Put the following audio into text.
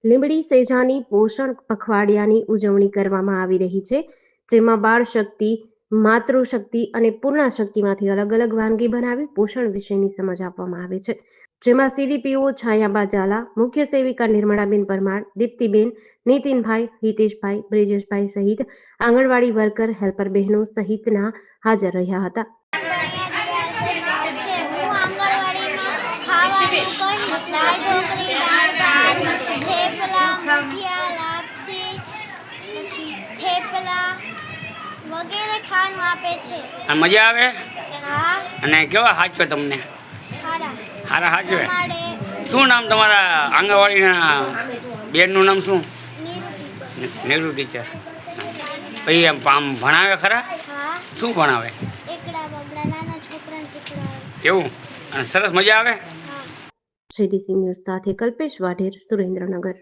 લીંબડી સેજાની પોષણ પખવાડિયાની ઉજવણી કરવામાં આવી રહી છે, જેમાં બાળ શક્તિ, માતૃશક્તિ અને પૂર્ણા શક્તિમાંથી અલગ અલગ વાનગી બનાવી પોષણ વિશેની સમજ આપવામાં આવે છે. જેમાં સીડીપીઓ છાયાબા ઝાલા, મુખ્ય સેવિકા નિર્મળાબેન પરમાર, દીપ્તિબેન, નીતિનભાઈ, હિતેશભાઈ, બ્રિજેશભાઈ સહિત આંગણવાડી વર્કર, હેલ્પર બહેનો સહિતના હાજર રહ્યા હતા. વગેરે ખાવાનું આપે છે. અને મજા આવે? હા. અને કેવા હાચવે તમને? સારા. હારા હાચવે? અમારે શું નામ તમારા આંગણવાડીના બેનનું નામ શું? નીરુ ટીચર. નીરુ ટીચર. પછી આમ ભણાવે ખરા? હા. શું ભણાવે? એકડા બગડા નાના છોકરાને શીખવાડે. એવું? અને સરસ મજા આવે? હા. JDC ન્યૂઝ સાથે કલ્પેશ વાઢેર, સુરેન્દ્રનગર.